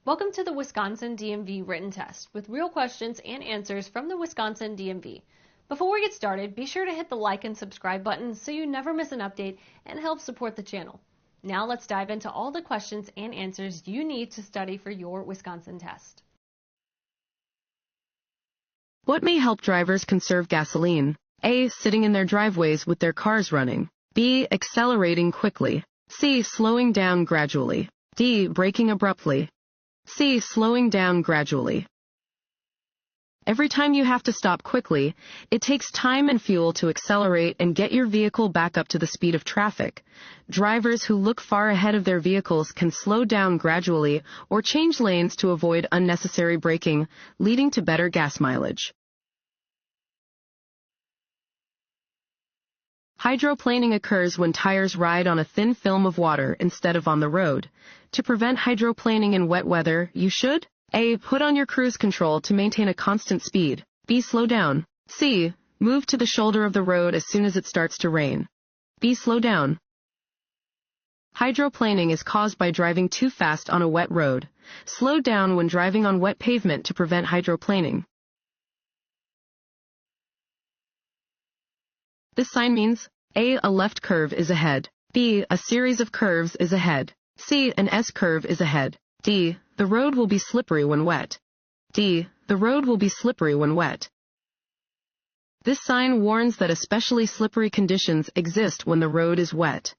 Welcome to the Wisconsin DMV Written Test with real questions and answers from the Wisconsin DMV. Before we get started, be sure to hit the like and subscribe button so you never miss an update and help support the channel. Now let's dive into all the questions and answers you need to study for your Wisconsin test. What may help drivers conserve gasoline? A. Sitting in their driveways with their cars running. B. Accelerating quickly. C. Slowing down gradually. D. Braking abruptly. C. Slowing down gradually. Every time you have to stop quickly, it takes time and fuel to accelerate and get your vehicle back up to the speed of traffic. Drivers who look far ahead of their vehicles can slow down gradually or change lanes to avoid unnecessary braking, leading to better gas mileage. Hydroplaning occurs when tires ride on a thin film of water instead of on the road. To prevent hydroplaning in wet weather, you should A. Put on your cruise control to maintain a constant speed. B. Slow down. C. Move to the shoulder of the road as soon as it starts to rain. B. Slow down. Hydroplaning is caused by driving too fast on a wet road. Slow down when driving on wet pavement to prevent hydroplaning. This sign means A. A left curve is ahead. B. A series of curves is ahead. C. An S-curve is ahead. D. The road will be slippery when wet. D. The road will be slippery when wet. This sign warns that especially slippery conditions exist when the road is wet.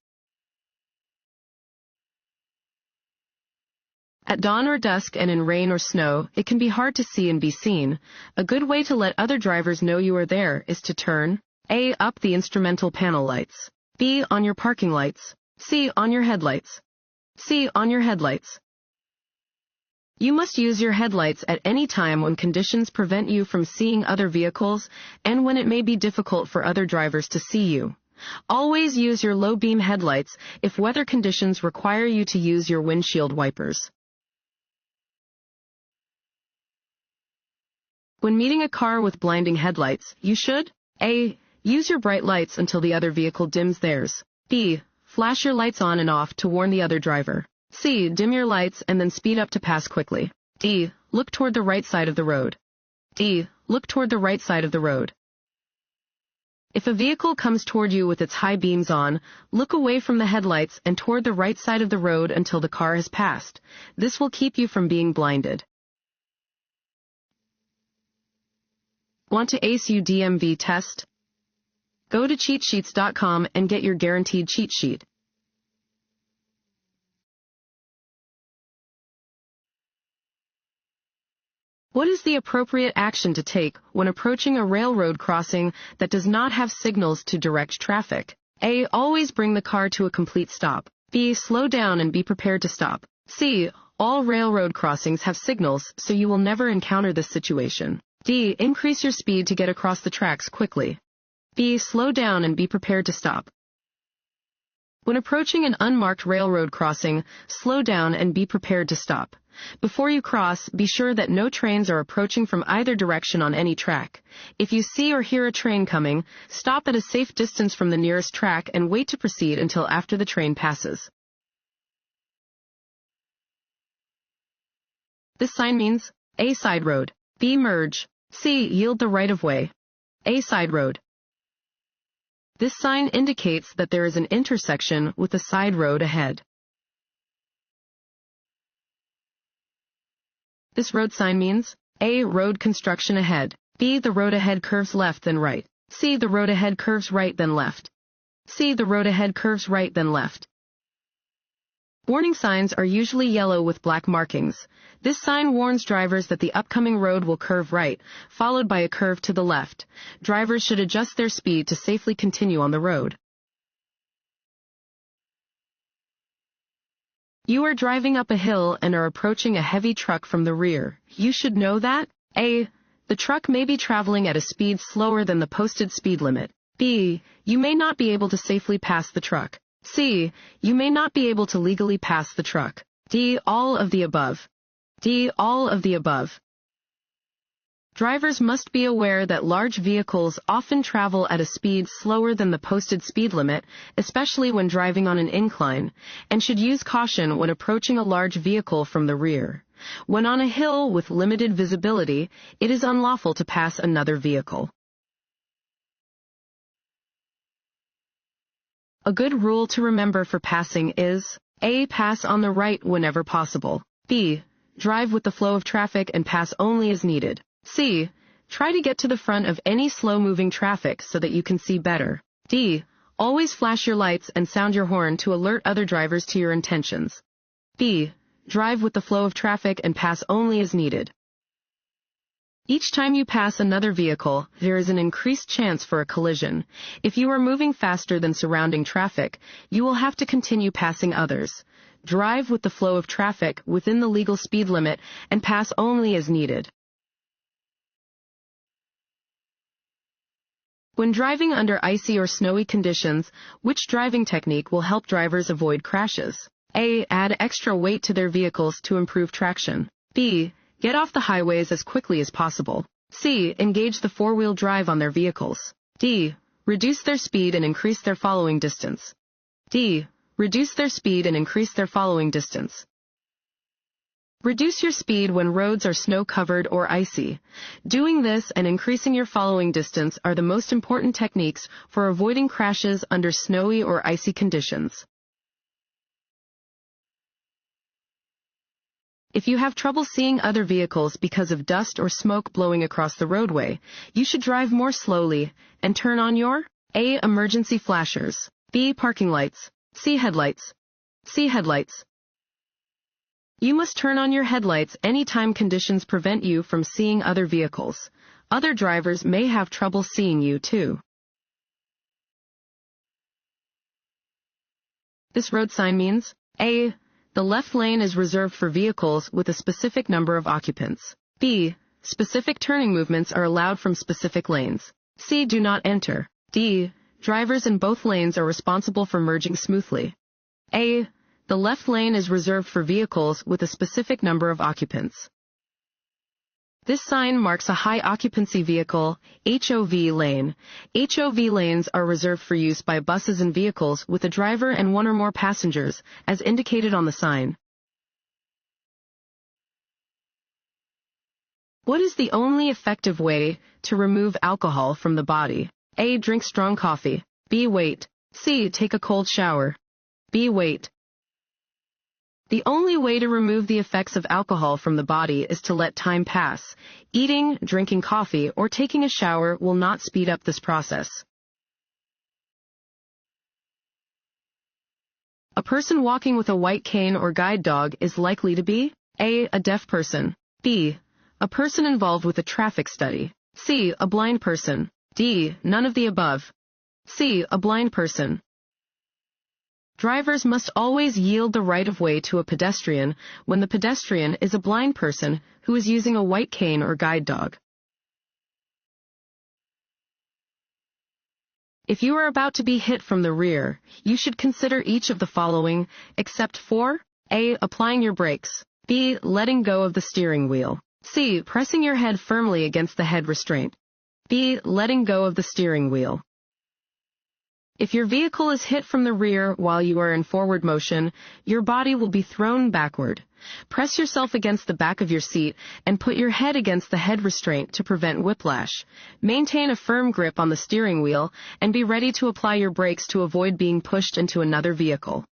At dawn or dusk and in rain or snow, it can be hard to see and be seen. A good way to let other drivers know you are there is to turn A. Up the instrumental panel lights. B. On your parking lights. C. On your headlights. C. On your headlights. You must use your headlights at any time when conditions prevent you from seeing other vehicles and when it may be difficult for other drivers to see you. Always use your low beam headlights if weather conditions require you to use your windshield wipers. When meeting a car with blinding headlights, you should A. Use your bright lights until the other vehicle dims theirs. B. Flash your lights on and off to warn the other driver. C. Dim your lights and then speed up to pass quickly. D. Look toward the right side of the road. D. Look toward the right side of the road. If a vehicle comes toward you with its high beams on, look away from the headlights and toward the right side of the road until the car has passed. This will keep you from being blinded. Want to ace your DMV test? Go to cheatsheets.com and get your guaranteed cheat sheet. What is the appropriate action to take when approaching a railroad crossing that does not have signals to direct traffic? A. Always bring the car to a complete stop. B. Slow down and be prepared to stop. C. All railroad crossings have signals, so you will never encounter this situation. D. Increase your speed to get across the tracks quickly. B. Slow down and be prepared to stop. When approaching an unmarked railroad crossing, slow down and be prepared to stop. Before you cross, be sure that no trains are approaching from either direction on any track. If you see or hear a train coming, stop at a safe distance from the nearest track and wait to proceed until after the train passes. This sign means A. Side road. B. Merge. C. Yield the right of way. A. Side road. This sign indicates that there is an intersection with a side road ahead. This road sign means A. Road construction ahead. B. The road ahead curves left then right. C. The road ahead curves right then left. C. The road ahead curves right then left. Warning signs are usually yellow with black markings. This sign warns drivers that the upcoming road will curve right, followed by a curve to the left. Drivers should adjust their speed to safely continue on the road. You are driving up a hill and are approaching a heavy truck from the rear. You should know that A. The truck may be traveling at a speed slower than the posted speed limit. B. You may not be able to safely pass the truck. C. You may not be able to legally pass the truck. D. All of the above. D. All of the above. Drivers must be aware that large vehicles often travel at a speed slower than the posted speed limit, especially when driving on an incline, and should use caution when approaching a large vehicle from the rear. When on a hill with limited visibility, it is unlawful to pass another vehicle. A good rule to remember for passing is: A. Pass on the right whenever possible. B. Drive with the flow of traffic and pass only as needed. C. Try to get to the front of any slow-moving traffic so that you can see better. D. Always flash your lights and sound your horn to alert other drivers to your intentions. B. Drive with the flow of traffic and pass only as needed. Each time you pass another vehicle, there is an increased chance for a collision. If you are moving faster than surrounding traffic, you will have to continue passing others. Drive with the flow of traffic within the legal speed limit and pass only as needed. When driving under icy or snowy conditions, which driving technique will help drivers avoid crashes? A. Add extra weight to their vehicles to improve traction. B. Get off the highways as quickly as possible. C. Engage the four-wheel drive on their vehicles. D. Reduce their speed and increase their following distance. D. Reduce their speed and increase their following distance. Reduce your speed when roads are snow-covered or icy. Doing this and increasing your following distance are the most important techniques for avoiding crashes under snowy or icy conditions. If you have trouble seeing other vehicles because of dust or smoke blowing across the roadway, you should drive more slowly and turn on your A. Emergency flashers. B. Parking lights. C. Headlights. C. Headlights. You must turn on your headlights anytime conditions prevent you from seeing other vehicles. Other drivers may have trouble seeing you too. This road sign means: A. The left lane is reserved for vehicles with a specific number of occupants. B. Specific turning movements are allowed from specific lanes. C. Do not enter. D. Drivers in both lanes are responsible for merging smoothly. A. The left lane is reserved for vehicles with a specific number of occupants. This sign marks a high occupancy vehicle, HOV lane. HOV lanes are reserved for use by buses and vehicles with a driver and one or more passengers, as indicated on the sign. What is the only effective way to remove alcohol from the body? A. Drink strong coffee. B. Wait. C. Take a cold shower. B. Wait. The only way to remove the effects of alcohol from the body is to let time pass. Eating, drinking coffee, or taking a shower will not speed up this process. A person walking with a white cane or guide dog is likely to be: A. A deaf person. B. A person involved with a traffic study. C. A blind person. D. None of the above. C. A blind person. Drivers must always yield the right-of-way to a pedestrian when the pedestrian is a blind person who is using a white cane or guide dog. If you are about to be hit from the rear, you should consider each of the following, except for: A. Applying your brakes. B. Letting go of the steering wheel. C. Pressing your head firmly against the head restraint. B. Letting go of the steering wheel. If your vehicle is hit from the rear while you are in forward motion, your body will be thrown backward. Press yourself against the back of your seat and put your head against the head restraint to prevent whiplash. Maintain a firm grip on the steering wheel and be ready to apply your brakes to avoid being pushed into another vehicle.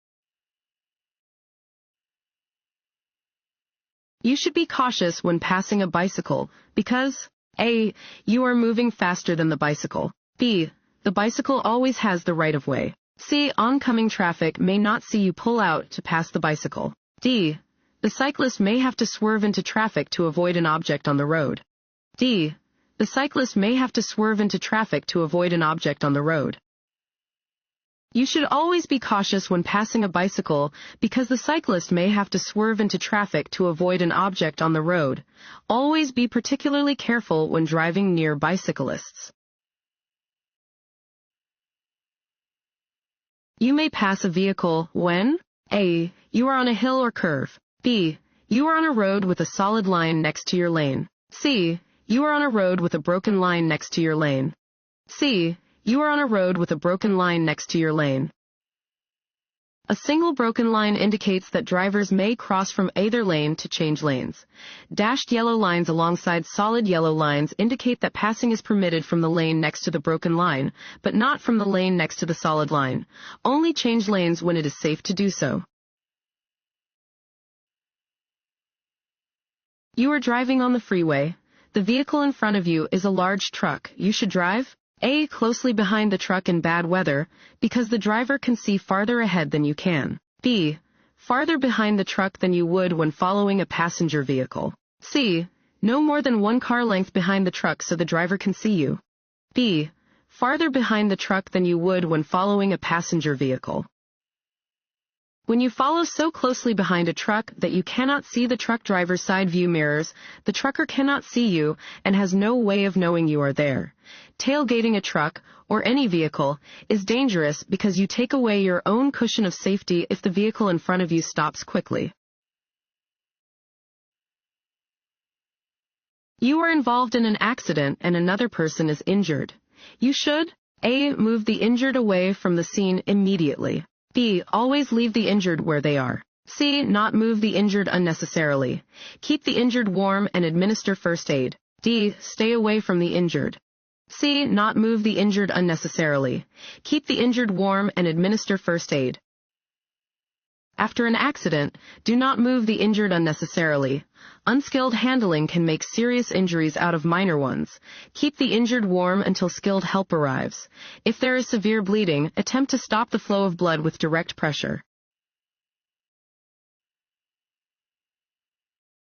You should be cautious when passing a bicycle because: A. You are moving faster than the bicycle. B. The bicycle always has the right-of-way. C. Oncoming traffic may not see you pull out to pass the bicycle. D. The cyclist may have to swerve into traffic to avoid an object on the road. D. The cyclist may have to swerve into traffic to avoid an object on the road. You should always be cautious when passing a bicycle because the cyclist may have to swerve into traffic to avoid an object on the road. Always be particularly careful when driving near bicyclists. You may pass a vehicle when: A. You are on a hill or curve. B. You are on a road with a solid line next to your lane. C. You are on a road with a broken line next to your lane. C. You are on a road with a broken line next to your lane. A single broken line indicates that drivers may cross from either lane to change lanes. Dashed yellow lines alongside solid yellow lines indicate that passing is permitted from the lane next to the broken line, but not from the lane next to the solid line. Only change lanes when it is safe to do so. You are driving on the freeway. The vehicle in front of you is a large truck. You should drive A. Closely behind the truck in bad weather, because the driver can see farther ahead than you can. B. Farther behind the truck than you would when following a passenger vehicle. C. No more than 1 car length behind the truck so the driver can see you. B. Farther behind the truck than you would when following a passenger vehicle. When you follow so closely behind a truck that you cannot see the truck driver's side view mirrors, the trucker cannot see you and has no way of knowing you are there. Tailgating a truck, or any vehicle, is dangerous because you take away your own cushion of safety if the vehicle in front of you stops quickly. You are involved in an accident and another person is injured. You should A. Move the injured away from the scene immediately. B. Always leave the injured where they are. C. Not move the injured unnecessarily. Keep the injured warm and administer first aid. D. Stay away from the injured. C. Not move the injured unnecessarily. Keep the injured warm and administer first aid. After an accident, do not move the injured unnecessarily. Unskilled handling can make serious injuries out of minor ones. Keep the injured warm until skilled help arrives. If there is severe bleeding, attempt to stop the flow of blood with direct pressure.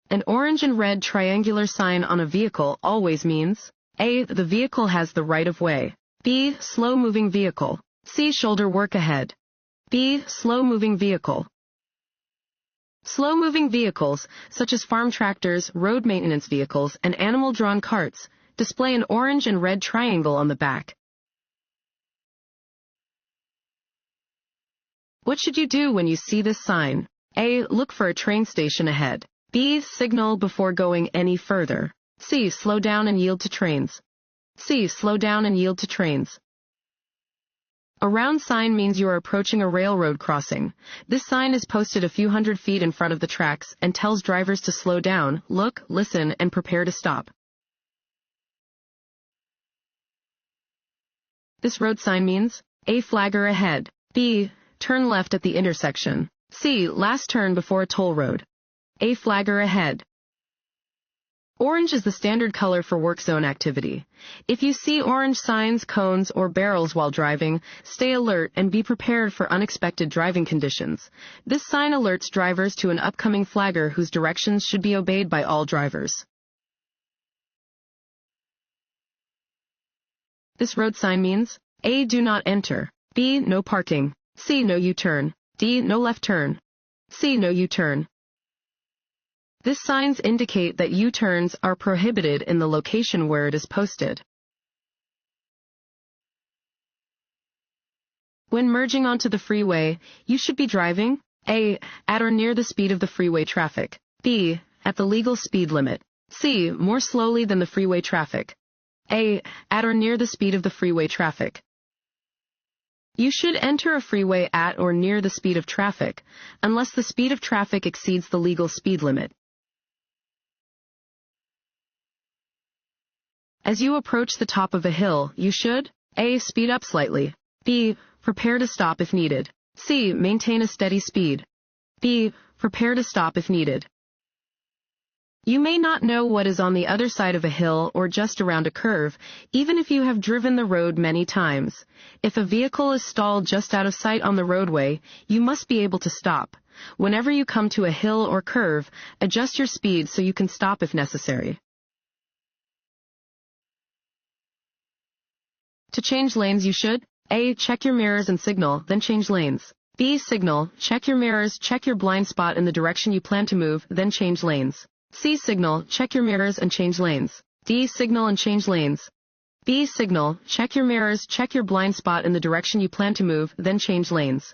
An orange and red triangular sign on a vehicle always means A. The vehicle has the right of way. B. Slow-moving vehicle. C. Shoulder work ahead. B. Slow-moving vehicle. Slow-moving vehicles, such as farm tractors, road maintenance vehicles, and animal-drawn carts, display an orange and red triangle on the back. What should you do when you see this sign? A. Look for a train station ahead. B. Signal before going any further. C. Slow down and yield to trains. C. Slow down and yield to trains. A round sign means you are approaching a railroad crossing. This sign is posted a few hundred feet in front of the tracks and tells drivers to slow down, look, listen, and prepare to stop. This road sign means A. Flagger ahead. B. Turn left at the intersection. C. Last turn before a toll road. A. Flagger ahead. Orange is the standard color for work zone activity. If you see orange signs, cones, or barrels while driving, stay alert and be prepared for unexpected driving conditions. This sign alerts drivers to an upcoming flagger whose directions should be obeyed by all drivers. This road sign means A. Do not enter. B. No parking. C. No U-turn. D. No left turn. C. No U-turn. These signs indicate that U-turns are prohibited in the location where it is posted. When merging onto the freeway, you should be driving A. At or near the speed of the freeway traffic. B. At the legal speed limit. C. More slowly than the freeway traffic. A. At or near the speed of the freeway traffic. You should enter a freeway at or near the speed of traffic, unless the speed of traffic exceeds the legal speed limit. As you approach the top of a hill, you should A. Speed up slightly. B. Prepare to stop if needed. C. Maintain a steady speed. B. Prepare to stop if needed. You may not know what is on the other side of a hill or just around a curve, even if you have driven the road many times. If a vehicle is stalled just out of sight on the roadway, you must be able to stop. Whenever you come to a hill or curve, adjust your speed so you can stop if necessary. To change lanes, you should A. Check your mirrors and signal, then change lanes. B. Signal, check your mirrors, check your blind spot in the direction you plan to move, then change lanes. C. Signal, check your mirrors and change lanes. D. Signal and change lanes. B. Signal, check your mirrors, check your blind spot in the direction you plan to move, then change lanes.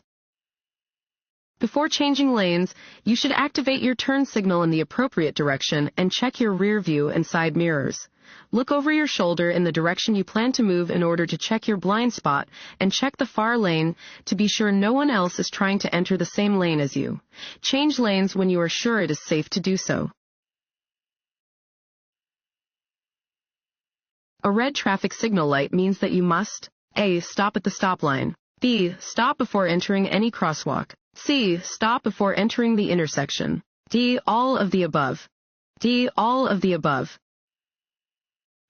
Before changing lanes, you should activate your turn signal in the appropriate direction and check your rear view and side mirrors. Look over your shoulder in the direction you plan to move in order to check your blind spot and check the far lane to be sure no one else is trying to enter the same lane as you. Change lanes when you are sure it is safe to do so. A red traffic signal light means that you must A. Stop at the stop line. B. Stop before entering any crosswalk. C. Stop before entering the intersection. D. All of the above. D. All of the above.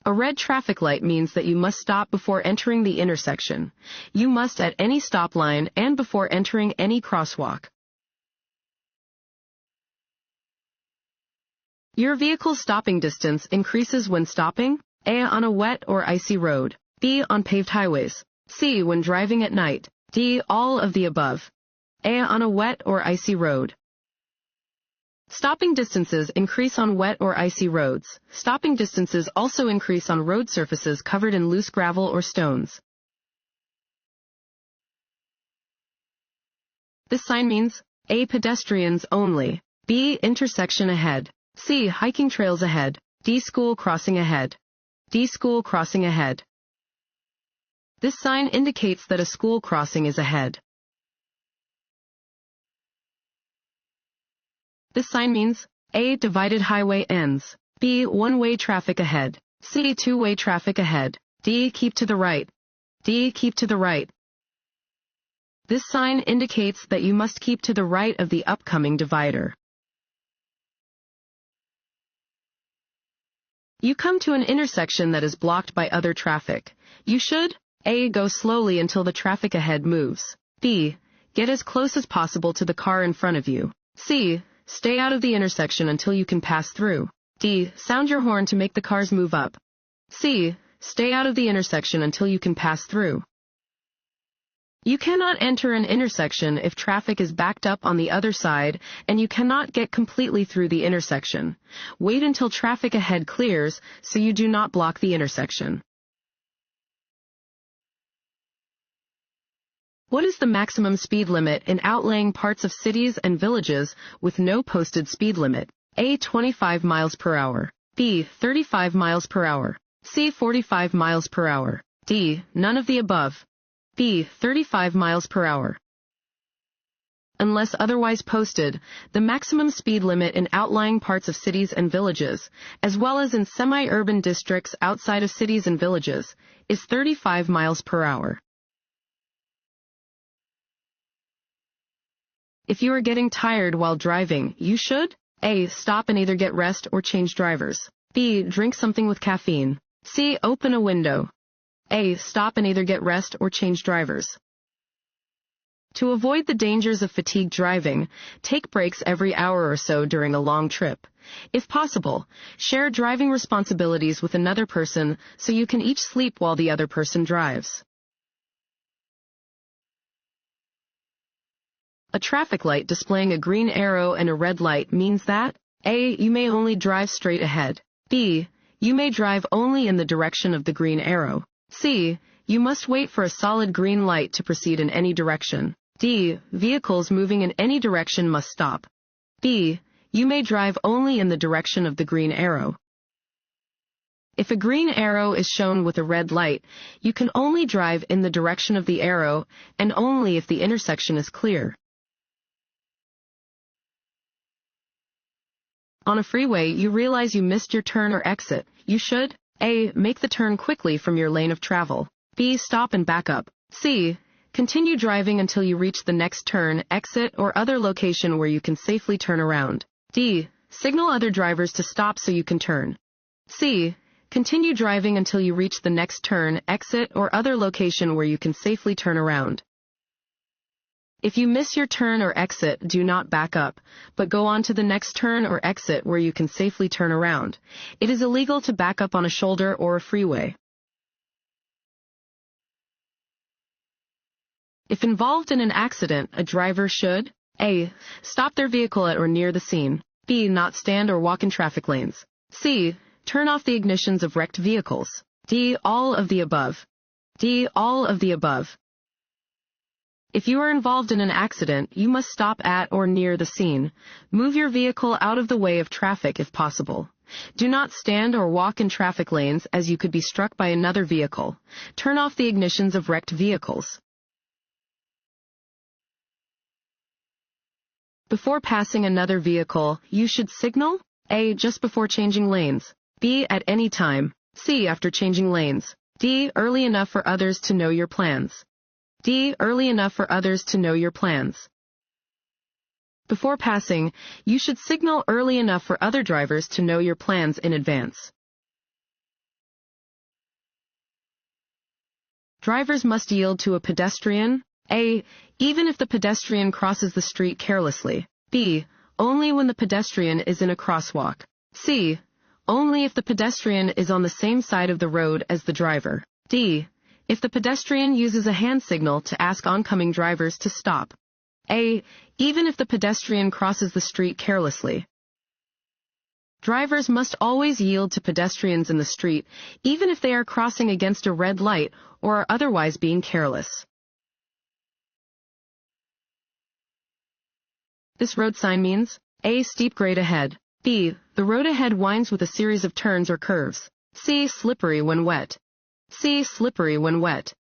A red traffic light means that you must stop before entering the intersection. You must at any stop line and before entering any crosswalk. Your vehicle's stopping distance increases when stopping A. On a wet or icy road. B. On paved highways. C. When driving at night. D. All of the above. A. On a wet or icy road. Stopping distances increase on wet or icy roads. Stopping distances also increase on road surfaces covered in loose gravel or stones. This sign means A. Pedestrians only. B. Intersection ahead. C. Hiking trails ahead. D. School crossing ahead. D. School crossing ahead. This sign indicates that a school crossing is ahead. This sign means A. Divided highway ends. B. One-way traffic ahead. C. Two-way traffic ahead. D. Keep to the right. D. Keep to the right. This sign indicates that you must keep to the right of the upcoming divider. You come to an intersection that is blocked by other traffic. You should A. Go slowly until the traffic ahead moves. B. Get as close as possible to the car in front of you. C. Stay out of the intersection until you can pass through. D. Sound your horn to make the cars move up. C. Stay out of the intersection until you can pass through. You cannot enter an intersection if traffic is backed up on the other side, and you cannot get completely through the intersection. Wait until traffic ahead clears so you do not block the intersection. What is the maximum speed limit in outlying parts of cities and villages with no posted speed limit? A. 25 miles per hour. B. 35 miles per hour. C. 45 miles per hour. D. None of the above. B. 35 miles per hour. Unless otherwise posted, the maximum speed limit in outlying parts of cities and villages, as well as in semi-urban districts outside of cities and villages, is 35 miles per hour. If you are getting tired while driving, you should A. Stop and either get rest or change drivers. B. Drink something with caffeine. C. Open a window. A. Stop and either get rest or change drivers. To avoid the dangers of fatigue driving, take breaks every hour or so during a long trip. If possible, share driving responsibilities with another person so you can each sleep while the other person drives. A traffic light displaying a green arrow and a red light means that A. You may only drive straight ahead. B. You may drive only in the direction of the green arrow. C. You must wait for a solid green light to proceed in any direction. D. Vehicles moving in any direction must stop. B. You may drive only in the direction of the green arrow. If a green arrow is shown with a red light, you can only drive in the direction of the arrow and only if the intersection is clear. On a freeway, you realize you missed your turn or exit. You should A. Make the turn quickly from your lane of travel. B. Stop and back up. C. Continue driving until you reach the next turn, exit, or other location where you can safely turn around. D. Signal other drivers to stop so you can turn. C. Continue driving until you reach the next turn, exit, or other location where you can safely turn around. If you miss your turn or exit, do not back up, but go on to the next turn or exit where you can safely turn around. It is illegal to back up on a shoulder or a freeway. If involved in an accident, a driver should A. Stop their vehicle at or near the scene. B. Not stand or walk in traffic lanes. C. Turn off the ignitions of wrecked vehicles. D. All of the above. D. All of the above. If you are involved in an accident, you must stop at or near the scene. Move your vehicle out of the way of traffic if possible. Do not stand or walk in traffic lanes as you could be struck by another vehicle. Turn off the ignitions of wrecked vehicles. Before passing another vehicle, you should signal A. Just before changing lanes. B. At any time. C. After changing lanes. D. Early enough for others to know your plans. D. Early enough for others to know your plans. Before passing, you should signal early enough for other drivers to know your plans in advance. Drivers must yield to a pedestrian. A. Even if the pedestrian crosses the street carelessly. B. Only when the pedestrian is in a crosswalk. C. Only if the pedestrian is on the same side of the road as the driver. D. If the pedestrian uses a hand signal to ask oncoming drivers to stop. A. Even if the pedestrian crosses the street carelessly. Drivers must always yield to pedestrians in the street, even if they are crossing against a red light or are otherwise being careless. This road sign means A. Steep grade ahead. B. The road ahead winds with a series of turns or curves. C. Slippery when wet. C. Slippery when wet.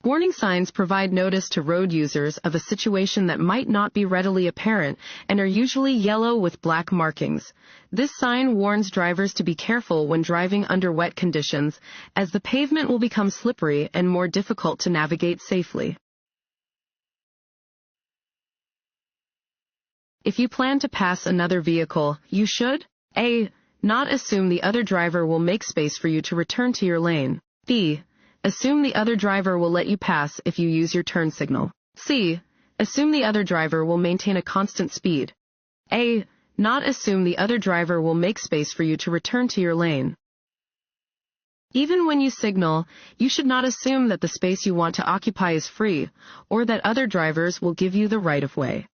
Warning signs provide notice to road users of a situation that might not be readily apparent and are usually yellow with black markings. This sign warns drivers to be careful when driving under wet conditions, as the pavement will become slippery and more difficult to navigate safely. If you plan to pass another vehicle, you should A. Not assume the other driver will make space for you to return to your lane. B. Assume the other driver will let you pass if you use your turn signal. C. Assume the other driver will maintain a constant speed. A. Not assume the other driver will make space for you to return to your lane. Even when you signal, you should not assume that the space you want to occupy is free, or that other drivers will give you the right of way.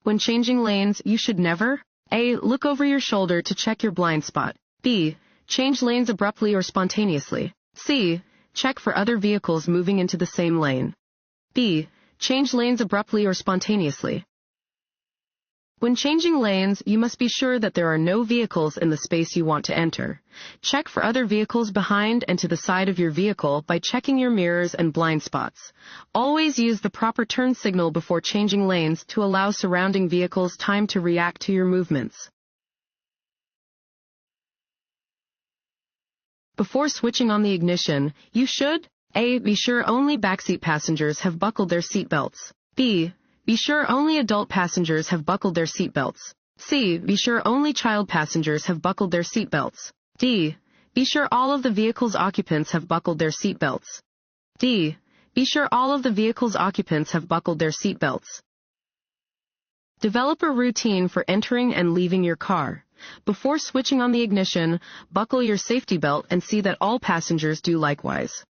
When changing lanes, you should never A. Look over your shoulder to check your blind spot. B. Change lanes abruptly or spontaneously. C. Check for other vehicles moving into the same lane. B. Change lanes abruptly or spontaneously. When changing lanes, you must be sure that there are no vehicles in the space you want to enter. Check for other vehicles behind and to the side of your vehicle by checking your mirrors and blind spots. Always use the proper turn signal before changing lanes to allow surrounding vehicles time to react to your movements. Before switching on the ignition, you should A. Be sure only backseat passengers have buckled their seatbelts. B. Be sure only adult passengers have buckled their seatbelts. C. Be sure only child passengers have buckled their seatbelts. D. Be sure all of the vehicle's occupants have buckled their seatbelts. D. Be sure all of the vehicle's occupants have buckled their seatbelts. Develop a routine for entering and leaving your car. Before switching on the ignition, buckle your safety belt and see that all passengers do likewise.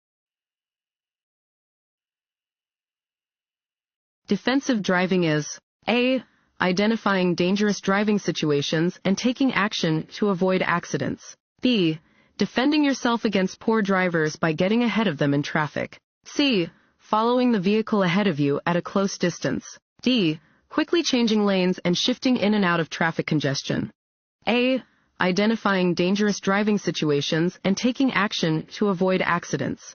Defensive driving is A. Identifying dangerous driving situations and taking action to avoid accidents. B. Defending yourself against poor drivers by getting ahead of them in traffic. C. Following the vehicle ahead of you at a close distance. D. Quickly changing lanes and shifting in and out of traffic congestion. A. Identifying dangerous driving situations and taking action to avoid accidents.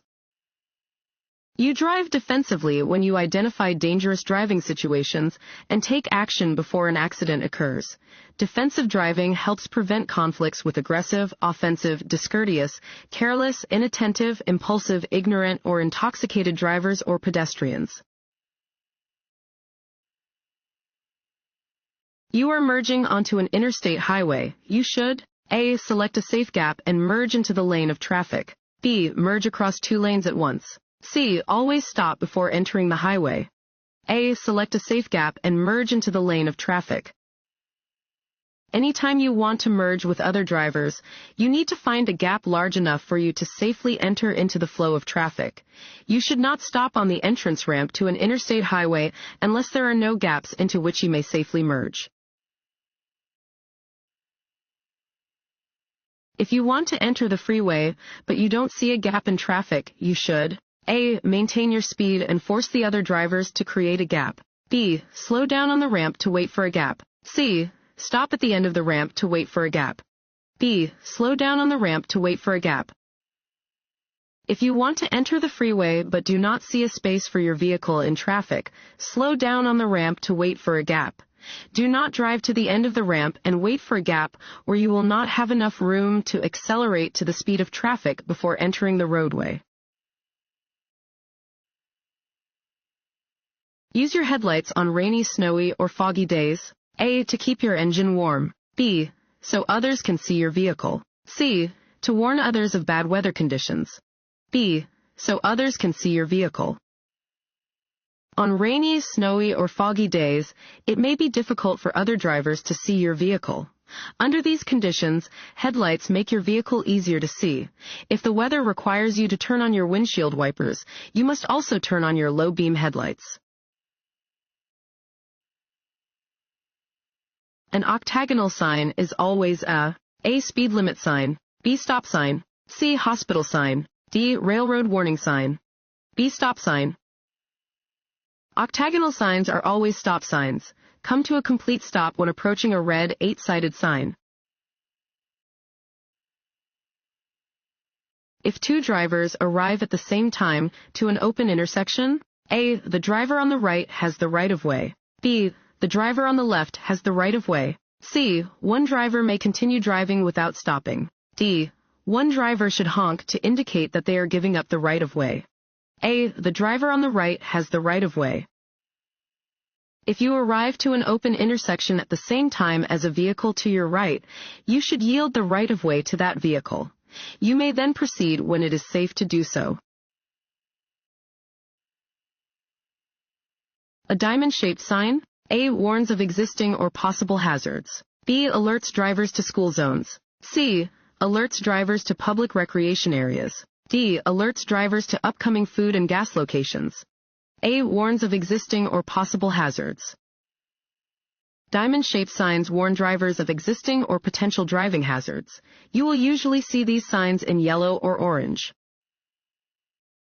You drive defensively when you identify dangerous driving situations and take action before an accident occurs. Defensive driving helps prevent conflicts with aggressive, offensive, discourteous, careless, inattentive, impulsive, ignorant, or intoxicated drivers or pedestrians. You are merging onto an interstate highway. You should A. Select a safe gap and merge into the lane of traffic. B. Merge across two lanes at once. C. Always stop before entering the highway. A. Select a safe gap and merge into the lane of traffic. Anytime you want to merge with other drivers, you need to find a gap large enough for you to safely enter into the flow of traffic. You should not stop on the entrance ramp to an interstate highway unless there are no gaps into which you may safely merge. If you want to enter the freeway, but you don't see a gap in traffic, you should A. Maintain your speed and force the other drivers to create a gap. B. Slow down on the ramp to wait for a gap. C. Stop at the end of the ramp to wait for a gap. B. Slow down on the ramp to wait for a gap. If you want to enter the freeway but do not see a space for your vehicle in traffic, slow down on the ramp to wait for a gap. Do not drive to the end of the ramp and wait for a gap where you will not have enough room to accelerate to the speed of traffic before entering the roadway. Use your headlights on rainy, snowy, or foggy days. A. To keep your engine warm. B. So others can see your vehicle. C. To warn others of bad weather conditions. B. So others can see your vehicle. On rainy, snowy, or foggy days, it may be difficult for other drivers to see your vehicle. Under these conditions, headlights make your vehicle easier to see. If the weather requires you to turn on your windshield wipers, you must also turn on your low-beam headlights. An octagonal sign is always A. Speed limit sign. B. Stop sign. C. Hospital sign. D. Railroad warning sign. B. Stop sign. Octagonal signs are always stop signs. Come to a complete stop when approaching a red 8-sided sign. If two drivers arrive at the same time to an open intersection, A. The driver on the right has the right-of-way. B. The driver on the left has the right-of-way. C. One driver may continue driving without stopping. D. One driver should honk to indicate that they are giving up the right-of-way. A. The driver on the right has the right-of-way. If you arrive to an open intersection at the same time as a vehicle to your right, you should yield the right-of-way to that vehicle. You may then proceed when it is safe to do so. A diamond-shaped sign. A. Warns of existing or possible hazards. B. Alerts drivers to school zones. C. Alerts drivers to public recreation areas. D. Alerts drivers to upcoming food and gas locations. A. Warns of existing or possible hazards. Diamond-shaped signs warn drivers of existing or potential driving hazards. You will usually see these signs in yellow or orange.